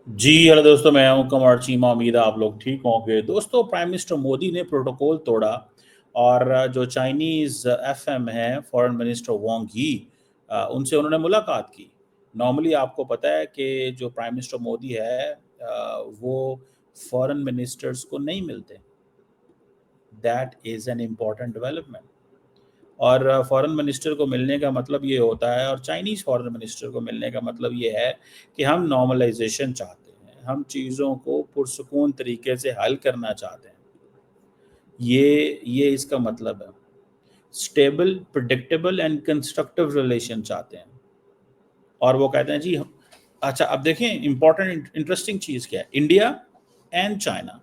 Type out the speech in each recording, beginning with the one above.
जी hello दोस्तों, मैं हूं कमर चीमा। उम्मीद है आप लोग ठीक होंगे। दोस्तों, प्राइम मिनिस्टर मोदी ने प्रोटोकॉल तोड़ा और जो चाइनीज़ एफएम है, फॉरेन मिनिस्टर वांग यी, उनसे उन्होंने मुलाकात की। नॉर्मली आपको पता है कि जो प्राइम मिनिस्टर मोदी है वो फॉरेन मिनिस्टर्स को नहीं मिलते। That is an important development. और फॉरेन मिनिस्टर को मिलने का मतलब ये होता है, और चाइनीज़ फॉरेन मिनिस्टर को मिलने का मतलब ये है कि हम नॉर्मलाइजेशन चाहते हैं, हम चीज़ों को पुरसुकून तरीके से हल करना चाहते हैं। ये इसका मतलब है। Stable, predictable and constructive relation चाहते हैं। और वो कहते हैं जी अच्छा, अब देखें इंपॉर्टेंट इंटरेस्टिंग चीज़ क्या है। India and China,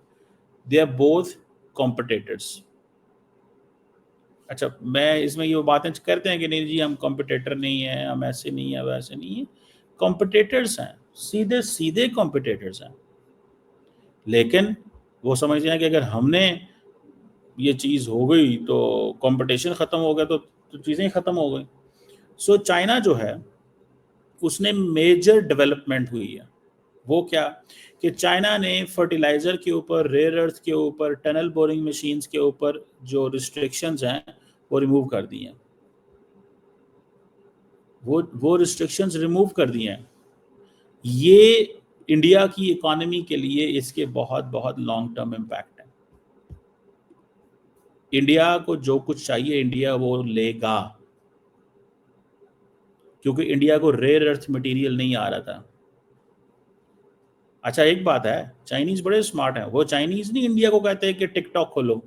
they are both competitors. अच्छा, मैं इसमें ये बातें करते हैं कि नहीं जी हम कॉम्पिटिटर नहीं हैं, हम ऐसे नहीं हैं, वैसे नहीं हैं। कॉम्पिटिटर्स हैं, सीधे सीधे कॉम्पिटिटर्स हैं। लेकिन वो समझते हैं कि अगर हमने ये चीज़ हो गई तो कंपटीशन ख़त्म हो गया, तो चीज़ें ही ख़त्म हो गई। सो चाइना जो है उसने मेजर डेवलपमेंट हुई है। वो क्या कि चाइना ने फर्टिलाइज़र के ऊपर, रेयर अर्थ के ऊपर, टनल बोरिंग मशीन्स के ऊपर जो रिस्ट्रिक्शंस हैं वो रिमूव कर दी हैं। वो रिस्ट्रिक्शंस रिमूव कर दिए हैं। ये इंडिया की इकोनॉमी के लिए इसके बहुत बहुत लॉन्ग टर्म इम्पैक्ट है। इंडिया को जो कुछ चाहिए इंडिया वो लेगा, क्योंकि इंडिया को रेयर अर्थ मटेरियल नहीं आ रहा था। अच्छा, एक बात है, चाइनीज बड़े स्मार्ट हैं। वो चाइनीज नहीं इंडिया को कहते हैं कि टिकटॉक खोलो,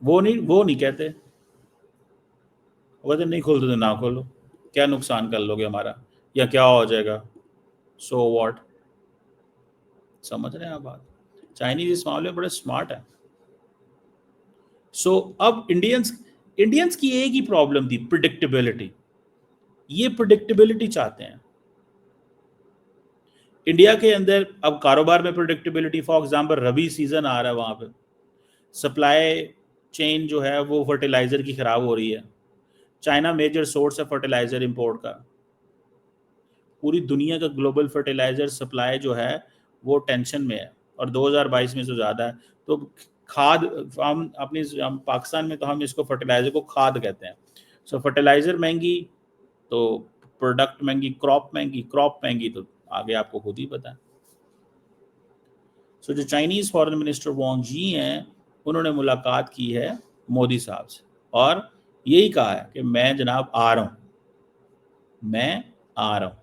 वो नहीं कहते। वो कहते नहीं खोलते तो ना खोलो, क्या नुकसान कर लोगे हमारा, या क्या हो जाएगा, सो व्हाट। समझ रहे हैं आप बात। चाइनीज इस मामले में बड़े स्मार्ट है। सो अब इंडियंस इंडियंस की एक ही प्रॉब्लम थी, प्रिडिक्टेबिलिटी। ये प्रिडिक्टेबिलिटी चाहते हैं इंडिया के अंदर। अब कारोबार में predictability, for example rabi season आ रहा है, वहां पे सप्लाई चेन जो है वो फर्टिलाइजर की खराब हो रही है। चाइना मेजर सोर्स है फर्टिलाइजर इंपोर्ट का। पूरी दुनिया का ग्लोबल फर्टिलाइजर सप्लाई जो है वो टेंशन में है, और 2022 में तो ज़्यादा है। तो खाद, हम पाकिस्तान में तो हम इसको फर्टिलाइजर को खाद कहते हैं। सो फर्टिलाइजर महंगी तो प्रोडक्ट महंगी, क्रॉप महंगी तो आगे आपको खुद ही पता है। सो जो चाइनीज़ फॉरेन मिनिस्टर वांग जी हैं, उन्होंने मुलाकात की है मोदी साहब से, और यही कहा है कि मैं जनाब आ रहा हूँ, मैं आ रहा हूँ।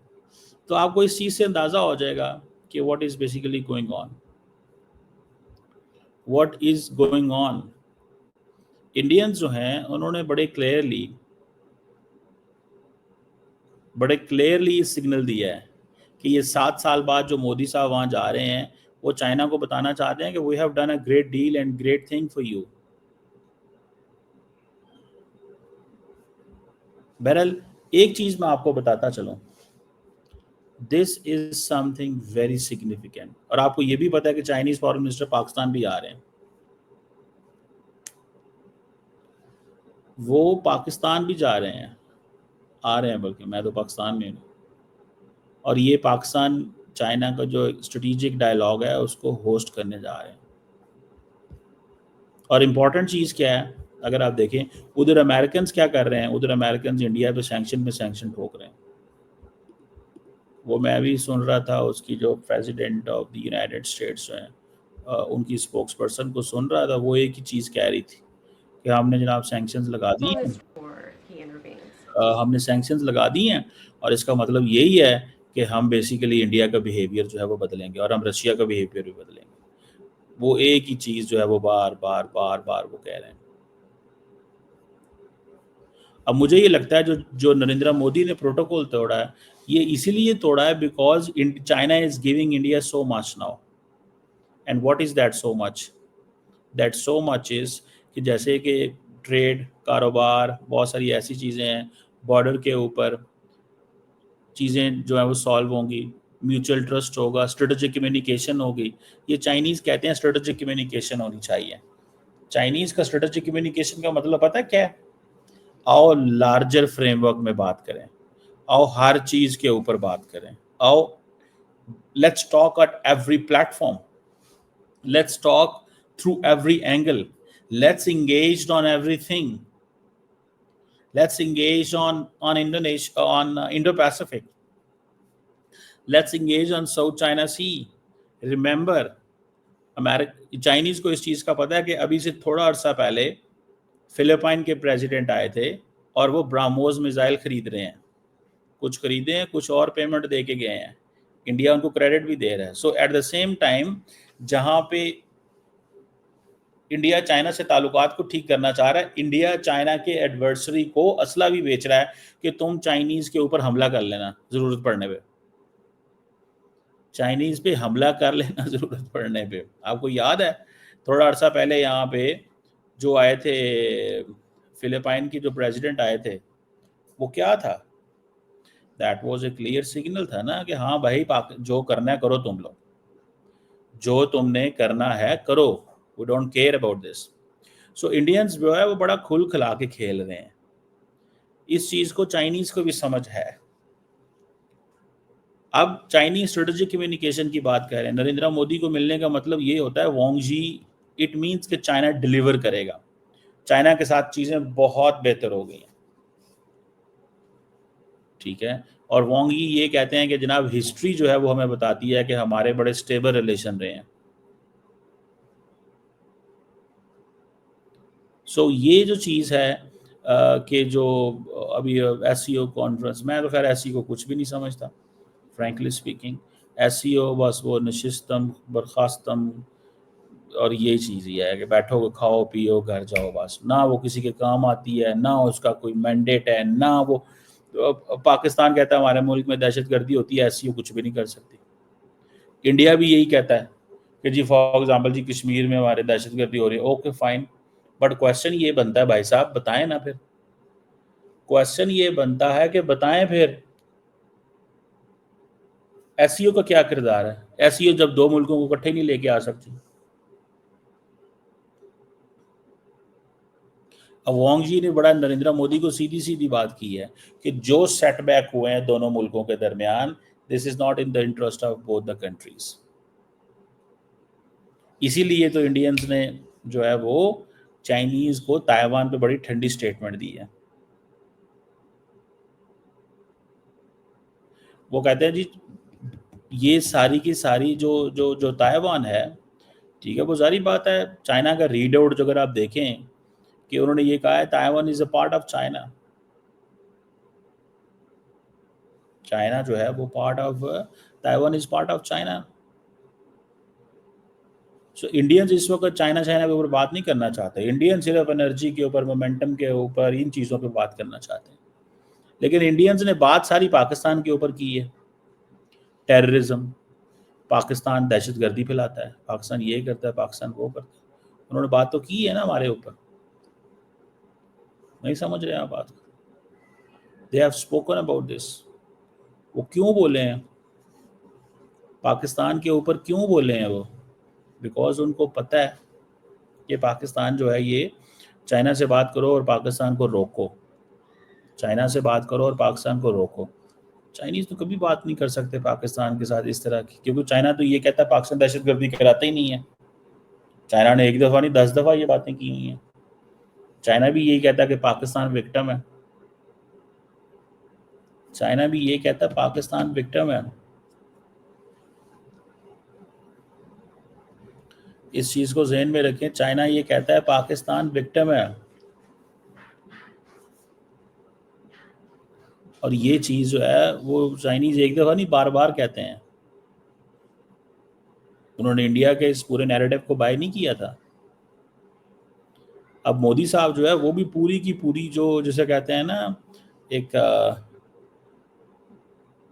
तो आपको इस चीज़ से अंदाज़ा हो जाएगा कि what is basically going on, what is going on. Indians जो हैं उन्होंने बड़े क्लियरली सिग्नल दिया है कि ये 7 साल बाद जो मोदी साहब वहाँ जा रहे हैं, वो चाइना को बताना चाहते हैं कि we have done a great deal and great thing for you. बहरहाल, एक चीज़ मैं आपको बताता चलूँ, this is something very significant. और आपको ये भी पता है कि चाइनीज़ फॉरेन मिनिस्टर पाकिस्तान भी आ रहे हैं। वो पाकिस्तान भी जा रहे हैं, आ रहे हैं, बल्कि मैं तो पाकिस्तान में हूँ। और ये पाकिस्तान चाइना का जो स्ट्रेटेजिक डायलॉग है उसको होस्ट करने जा रहे हैं। और इम्पॉर्टेंट चीज़ क्या है, अगर आप देखें उधर अमेरिकन क्या कर रहे हैं, उधर अमेरिकन इंडिया पे सैंक्शन ठोक रहे हैं। वो मैं भी सुन रहा था, उसकी जो president of the United states हैं, उनकी स्पोक्स पर्सन को सुन रहा था। वो एक ही चीज़ कह रही थी कि हमने जनाब सैंक्शंस लगा दी हैं, हमने सैंक्शंस लगा दी हैं, और इसका मतलब यही है कि हम बेसिकली इंडिया का बिहेवियर जो है वो बदलेंगे, और हम रशिया का बिहेवियर भी बदलेंगे। वो एक ही चीज़ जो है वो बार बार बार बार वो कह रहे हैं। अब मुझे ये लगता है जो जो नरेंद्र मोदी ने प्रोटोकॉल तोड़ा है, ये इसीलिए तोड़ा है because China is giving India so much now. And what is that so much? That so much is कि जैसे कि ट्रेड, कारोबार, बहुत सारी ऐसी चीज़ें हैं, बॉर्डर के ऊपर चीज़ें जो है वो सॉल्व होंगी, म्यूचुअल ट्रस्ट होगा, स्ट्रेटेजिक कम्युनिकेशन होगी। ये चाइनीज़ कहते हैं स्ट्रेटेजिक कम्युनिकेशन होनी चाहिए। चाइनीज़ का स्ट्रेटेजिक कम्युनिकेशन का मतलब पता है क्या है? आओ लार्जर फ्रेमवर्क में बात करें, आओ हर चीज़ के ऊपर बात करें, आओ Let's talk at every platform. Let's talk through every angle. Let's engage on everything. Let's engage on Indonesia, on Indo-Pacific. Let's engage on South China Sea. Remember, Chinese को इस चीज का पता है कि अभी से थोड़ा अरसा पहले फिलिपाइन के प्रेसिडेंट आए थे और वो ब्राह्मोस मिसाइल खरीद रहे हैं, कुछ खरीदे हैं, कुछ और पेमेंट दे के गए हैं, इंडिया उनको क्रेडिट भी दे रहा है। सो एट द सेम टाइम जहां पे इंडिया चाइना से ताल्लुकात को ठीक करना चाह रहा है, इंडिया चाइना के एडवर्सरी को असला भी बेच रहा है कि तुम चाइनीज के ऊपर हमला कर लेना जरूरत पड़ने पे, चाइनीज पे हमला कर लेना जरूरत पड़ने पे। आपको याद है थोड़ा अरसा पहले यहाँ पे जो आए थे फिलिपाइन की जो प्रेसिडेंट आए थे, वो क्या था, that was a clear signal था ना कि हाँ भाई जो करना है करो, तुम लोग जो तुमने करना है करो, we don't care about this. So Indians जो है वो बड़ा खुल खिला के खेल रहे हैं, इस चीज को चाइनीज को भी समझ है। अब चाइनीज स्ट्रेटेजिक कम्युनिकेशन की बात कर रहे हैं, नरेंद्र मोदी को मिलने का मतलब ये होता है वांग जी, इट मीन्स कि चाइना डिलीवर करेगा, चाइना के साथ चीजें बहुत बेहतर हो गई हैं, ठीक है। और वांग यी ये कहते हैं कि जनाब हिस्ट्री जो है वो हमें बताती है कि हमारे बड़े स्टेबल रिलेशन रहे हैं। सो ये जो चीज़ है कि जो अभी एससीओ कॉन्फ्रेंस, मैं तो खैर एससीओ को कुछ भी नहीं समझता फ्रैंकली स्पीकिंग। एससीओ बस वो नशिस्तम बर्खास्तम और ये चीज़ ही है कि बैठो खाओ पियो घर जाओ, बस ना वो किसी के काम आती है, ना उसका कोई मैंडेट है, ना वो पाकिस्तान कहता है हमारे मुल्क में दहशतगर्दी होती है, एससीओ कुछ भी नहीं कर सकती। इंडिया भी यही कहता है कि जी फॉर एग्जांपल जी कश्मीर में हमारे दहशतगर्दी हो रही है, ओके फाइन, बट क्वेश्चन ये बनता है भाई साहब बताएं ना, फिर क्वेश्चन ये बनता है कि बताएं फिर एससीओ का क्या किरदार है। एससीओ जब दो मुल्कों को इकट्ठे नहीं लेके आ सकती। अब वांग जी ने बड़ा नरेंद्र मोदी को सीधी सीधी बात की है कि जो सेटबैक हुए हैं दोनों मुल्कों के दरमियान, this is not in the interest of both the countries. इसीलिए तो इंडियंस ने जो है वो चाइनीज को ताइवान पे बड़ी ठंडी स्टेटमेंट दी है। वो कहते हैं जी ये सारी की सारी जो जो जो ताइवान है, ठीक है, वो सारी बात है चाइना का रीड आउट जो अगर आप देखें कि उन्होंने ये कहा है Taiwan is a part of China, China जो है वो part of Taiwan is part of China. So Indians इस वक्त चाइना चाइना के ऊपर बात नहीं करना चाहते, इंडियन सिर्फ एनर्जी के ऊपर, मोमेंटम के ऊपर, इन चीज़ों पे बात करना चाहते हैं। लेकिन इंडियंस ने बात सारी पाकिस्तान के ऊपर की है, टेररिज्म, पाकिस्तान दहशतगर्दी फैलाता है, पाकिस्तान ये करता है, पाकिस्तान वो करता है, उन्होंने बात तो की है ना हमारे ऊपर। नहीं समझ रहे आप बात, they have spoken about this. वो क्यों बोले हैं पाकिस्तान के ऊपर, क्यों बोले हैं वो, बिकॉज उनको पता है कि पाकिस्तान जो है ये, चाइना से बात करो और पाकिस्तान को रोको, चाइना से बात करो और पाकिस्तान को रोको। चाइनीज तो कभी बात नहीं कर सकते पाकिस्तान के साथ इस तरह की, क्योंकि चाइना तो ये कहता है पाकिस्तान दहशतगर्दी कहलाता ही नहीं है। चाइना ने एक दफ़ा नहीं 10 दफ़ा ये बातें की हुई हैं। चाइना भी यही कहता है कि पाकिस्तान विक्टिम है, चाइना भी ये कहता है पाकिस्तान विक्टिम है। इस चीज़ को जहन में रखें, चाइना ये कहता है पाकिस्तान विक्टिम है, और ये चीज़ जो है वो चाइनीज एक दफ़ा नहीं बार बार कहते हैं। उन्होंने इंडिया के इस पूरे नैरेटिव को बाय नहीं किया था। अब मोदी साहब जो है वो भी पूरी की पूरी जो जैसे कहते हैं ना, एक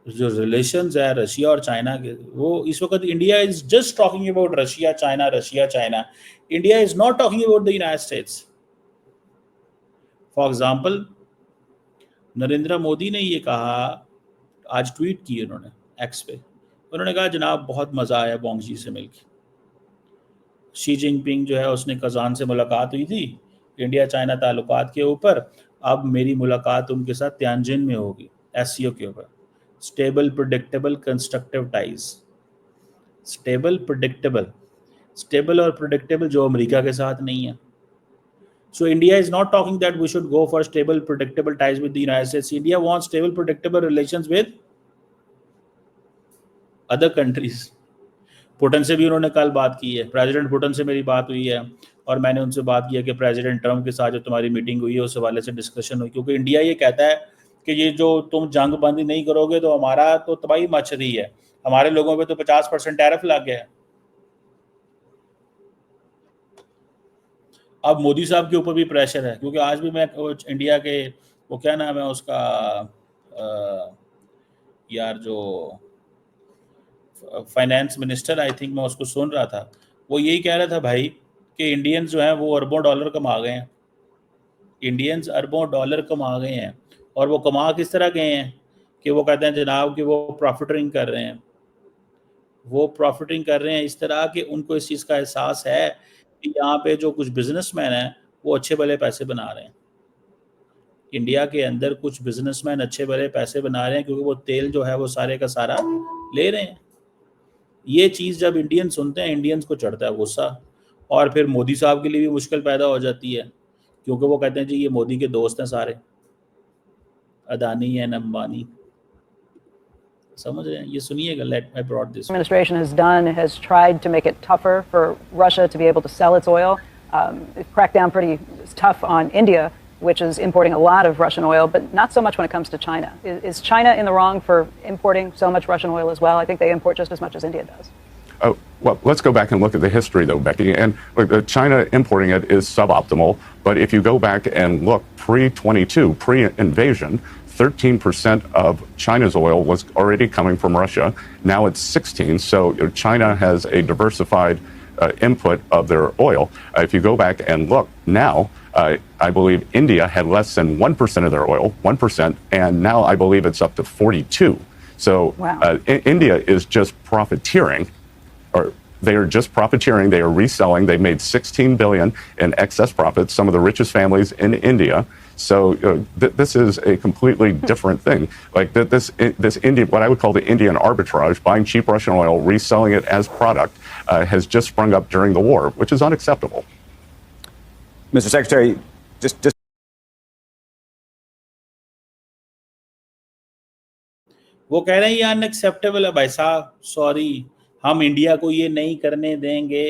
जो रिलेशंस है रशिया और चाइना के, वो इस वक्त India is just talking about Russia China, Russia China, India is not talking about the United states. For example Narendra Modi ने ये कहा, आज ट्वीट की उन्होंने एक्स पे, उन्होंने कहा जनाब बहुत मज़ा आया वांग जी से मिलकर, शी जिनपिंग जो है उसने कजान से मुलाकात हुई थी इंडिया चाइना ताल्लुकात के ऊपर, अब मेरी मुलाकात उनके साथ तियानजिन में होगी एससीओ के ऊपर। Stable, predictable, constructive ties. Stable, predictable, stable और प्रिडिक्टेबल जो अमेरिका के साथ नहीं है। So India is not talking that we should go for stable, predictable ties with the United States. India wants stable, predictable relations with other countries. Putin से भी उन्होंने कल बात की है, प्रेसिडेंट पुटन से मेरी बात हुई है और मैंने उनसे बात की है कि प्रेसिडेंट ट्रम्प के साथ जो तुम्हारी मीटिंग हुई है उस हवाले से डिस्कशन हुई, क्योंकि इंडिया ये कहता है कि ये जो तुम जंग बंदी नहीं करोगे तो हमारा तो तबाही मच रही है, हमारे लोगों पे तो 50% टैरिफ लग गया है। अब मोदी साहब के ऊपर भी प्रेशर है, क्योंकि आज भी मैं इंडिया के वो क्या नाम है उसका यार जो फाइनेंस मिनिस्टर, आई थिंक मैं उसको सुन रहा था, वो यही कह रहा था भाई कि इंडियंस जो हैं वो अरबों डॉलर कमा गए हैं, इंडियंस अरबों डॉलर कमा गए हैं। और वो कमा किस तरह गए हैं कि वो कहते हैं जनाब कि वो प्रॉफिटिंग कर रहे हैं, वो प्रॉफिटिंग कर रहे हैं इस तरह कि उनको इस चीज़ का एहसास है कि यहाँ पे जो कुछ बिजनेसमैन हैं वो अच्छे भले पैसे बना रहे हैं। इंडिया के अंदर कुछ बिजनेसमैन अच्छे भले पैसे बना रहे हैं क्योंकि वो तेल जो है वो सारे का सारा ले रहे हैं। ये चीज़ जब इंडियन सुनते हैं, इंडियंस को चढ़ता है गुस्सा, और फिर मोदी साहब के लिए भी मुश्किल पैदा हो जाती है, क्योंकि वो कहते हैं जी ये मोदी के दोस्त हैं सारे, अदानी एंड अंबानी। समझ रहे हैं? ये सुनिएगा, let I brought this. Administration has done has tried to make it tougher for Russia to be able to sell its oil. It cracked down pretty tough on India, which is importing a lot of Russian oil, but not so much when it comes to China. Is China in the wrong for importing so much Russian oil as well? I think they import just as much as India does. Oh, well, let's go back and look at the history, though, Becky. And look, China importing it is suboptimal. But if you go back and look pre-22, pre-invasion, 13% of China's oil was already coming from Russia. Now it's 16%. So China has a diversified input of their oil. If you go back and look now, I believe India had less than 1% of their oil, 1%, and now I believe it's up to 42%. So wow. India is just profiteering, or they are just profiteering. They are reselling. They made $16 billion in excess profits, some of the richest families in India. So this is a completely different thing. Like this Indian, what I would call the Indian arbitrage, buying cheap Russian oil, reselling it as product, has just sprung up during the war, which is unacceptable. Mr. Secretary, just वो कह रहे हैं ये unacceptable है भाई साहब, sorry हम India को ये नहीं करने देंगे,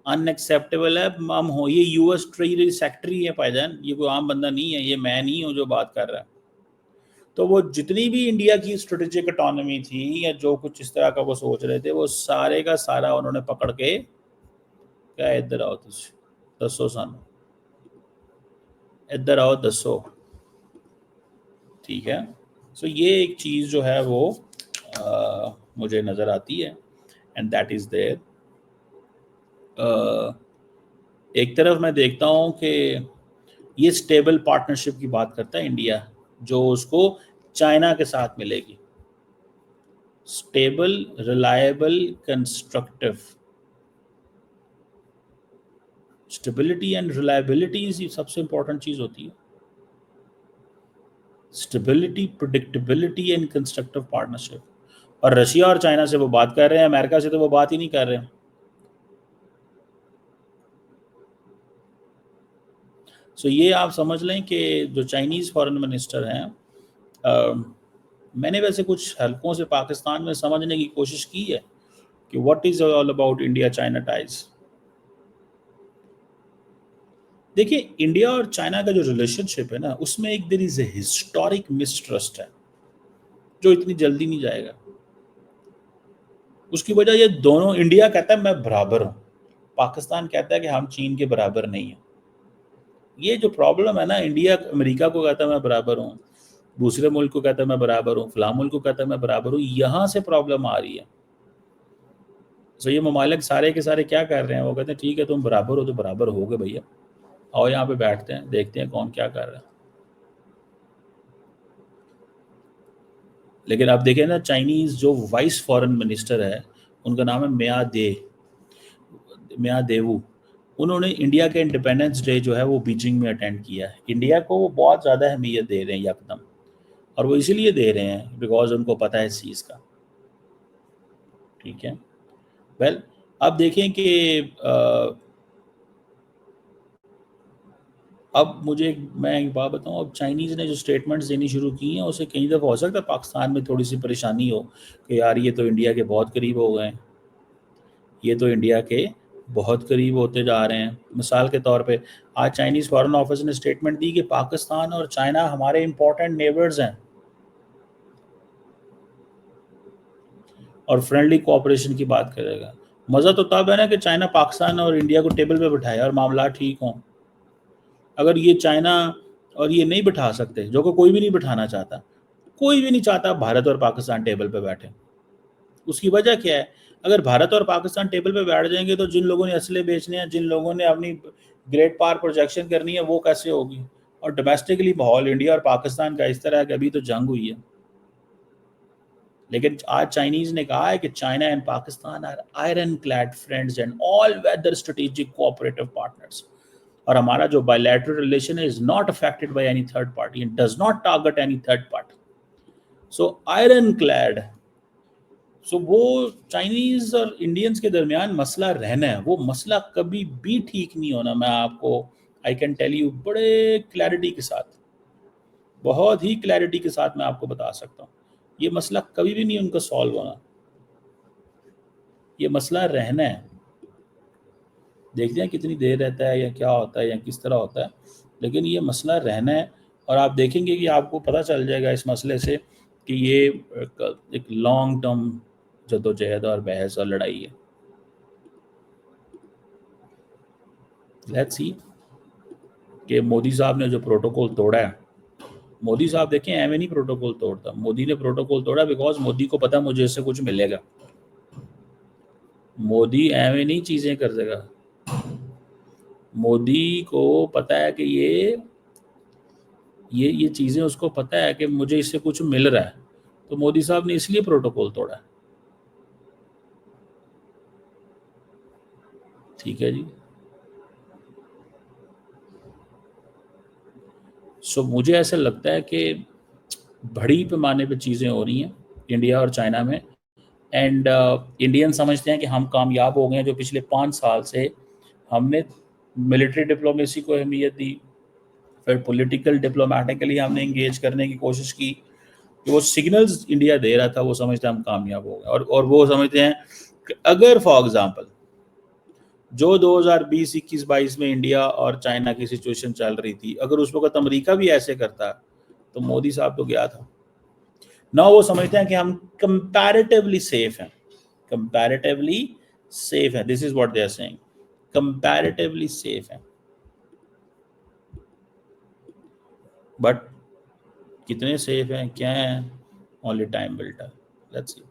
अनएक्सेप्टेबल है। हम हो ये यूएस ट्रेजरी सेक्रेटरी है भाईजान, ये कोई आम बंदा नहीं है, ये मैं नहीं हूँ जो बात कर रहा है। तो वो जितनी भी इंडिया की स्ट्रेटेजिक ऑटोनॉमी थी या जो कुछ इस तरह का वो सोच रहे थे, वो सारे का सारा उन्होंने पकड़ के क्या इधर आओ तुझ दसो सानू, इधर आओ दसो, ठीक है। सो ये एक चीज़ जो है वो मुझे नज़र आती है, एंड दैट इज़ देयर। एक तरफ मैं देखता हूँ कि ये स्टेबल पार्टनरशिप की बात करता है इंडिया, जो उसको चाइना के साथ मिलेगी, stable, reliable, constructive. Stability and reliability सबसे इंपॉर्टेंट चीज़ होती है। Stability, predictability and constructive partnership. और रशिया और चाइना से वो बात कर रहे हैं, अमेरिका से तो वो बात ही नहीं कर रहे हैं। सो ये आप समझ लें कि जो चाइनीज़ फॉरेन मिनिस्टर हैं, मैंने वैसे कुछ हलकों से पाकिस्तान में समझने की कोशिश की है कि what is all about India China ties. देखिए, इंडिया और चाइना का जो रिलेशनशिप है ना, उसमें एक there is a historic mistrust है जो इतनी जल्दी नहीं जाएगा। उसकी वजह ये दोनों, इंडिया कहता है मैं बराबर हूँ, पाकिस्तान कहता है कि हम चीन के बराबर नहीं हैं। ये जो प्रॉब्लम है ना, इंडिया अमेरिका को कहता है मैं बराबर हूँ, दूसरे मुल्क को कहता है मैं बराबर हूँ, फलां मुल्क को कहता है मैं बराबर हूँ, यहाँ से प्रॉब्लम आ रही है। सो ये ममालिक सारे के सारे क्या कर रहे हैं, वो कहते हैं ठीक है तुम बराबर हो तो बराबर हो गए भैया, आओ यहाँ पे बैठते हैं, देखते हैं कौन क्या कर रहा है। लेकिन आप देखें ना, चाइनीज़ जो वाइस फॉरेन मिनिस्टर है, उनका नाम है मिया देवू। उन्होंने इंडिया के इंडिपेंडेंस डे जो है वो बीजिंग में अटेंड किया है। इंडिया को वो बहुत ज़्यादा अहमियत दे रहे हैं यकदम। और वो इसीलिए दे रहे हैं बिकॉज उनको पता है इस चीज़ का। ठीक है, वेल अब देखें कि अब मैं एक बात बताऊं, अब चाइनीज़ ने जो स्टेटमेंट्स देनी शुरू की हैं उसे कई दफ़ा हो सकता है पाकिस्तान में थोड़ी सी परेशानी हो कि यार ये तो इंडिया के बहुत करीब हो गए, ये तो इंडिया के बहुत करीब होते जा रहे हैं। मिसाल के तौर पे आज चाइनीज़ फॉरेन ऑफिस ने स्टेटमेंट दी कि पाकिस्तान और चाइना हमारे इम्पोर्टेंट नेबर्स हैं और फ्रेंडली कोऑपरेशन की बात करेगा। मज़ा तो तब है ना कि चाइना पाकिस्तान और इंडिया को टेबल पे बिठाए और मामला ठीक हों। अगर ये चाइना और ये नहीं बिठा सकते, जो कि कोई भी नहीं बिठाना चाहता, कोई भी नहीं चाहता भारत और पाकिस्तान टेबल पे बैठे। उसकी वजह क्या है? अगर भारत और पाकिस्तान टेबल पे बैठ जाएंगे तो जिन लोगों ने असले बेचने हैं, जिन लोगों ने अपनी ग्रेट पावर प्रोजेक्शन करनी है, वो कैसे होगी? और डोमेस्टिकली माहौल इंडिया और पाकिस्तान का इस तरह है कि अभी तो जंग हुई है, लेकिन आज चाइनीज ने कहा है कि China and Pakistan are iron clad friends and all weather strategic cooperative partners. और हमारा जो बायलैटरल रिलेशन है is not affected by any third party and does not target any third party. So iron clad, so वो Chinese और Indians के दरमियान मसला रहना है, वो मसला कभी भी ठीक नहीं होना। मैं आपको आई कैन टेल यू बड़े क्लैरिटी के साथ, बहुत ही क्लैरिटी के साथ मैं आपको बता सकता हूँ, ये मसला कभी भी नहीं उनका सॉल्व होना, ये मसला रहना है। देखते हैं कितनी देर रहता है या क्या होता है या किस तरह होता है, लेकिन ये मसला रहना है। और आप देखेंगे कि आपको पता चल जाएगा इस मसले से कि ये एक लॉन्ग टर्म जद्दोजहद और बहस और लड़ाई है। लेट्स सी कि मोदी साहब ने जो प्रोटोकॉल तोड़ा है, मोदी साहब देखें एवं नहीं प्रोटोकॉल तोड़ता, मोदी ने प्रोटोकॉल तोड़ा बिकॉज मोदी को पता मुझे इससे कुछ मिलेगा। मोदी एवं नहीं चीज़ें कर देगा, मोदी को पता है कि ये चीज़ें उसको पता है कि मुझे इससे कुछ मिल रहा है, तो मोदी साहब ने इसलिए प्रोटोकॉल तोड़ा। ठीक है जी। सो मुझे ऐसा लगता है कि बड़ी पैमाने पे चीज़ें हो रही हैं इंडिया और चाइना में, एंड इंडियन समझते हैं कि हम कामयाब हो गए हैं। जो पिछले 5 साल से हमने मिलिट्री डिप्लोमेसी को अहमियत दी, फिर पॉलिटिकल डिप्लोमेटिकली हमने इंगेज करने की कोशिश की, कि वो सिग्नल्स इंडिया दे रहा था, वो समझते हैं हम कामयाब हो गए। और वो समझते हैं कि अगर फॉर एग्जांपल जो 2020, 21, 22 में इंडिया और चाइना की सिचुएशन चल रही थी, अगर उस वक्त अमेरिका भी ऐसे करता तो मोदी साहब तो गया था ना। वो समझते हैं कि हम कंपैरेटिवली सेफ हैं, कंपैरेटिवली सेफ है, this is what they are saying, comparatively safe है। बट कितने सेफ हैं, क्या है, only time will tell. Let's C.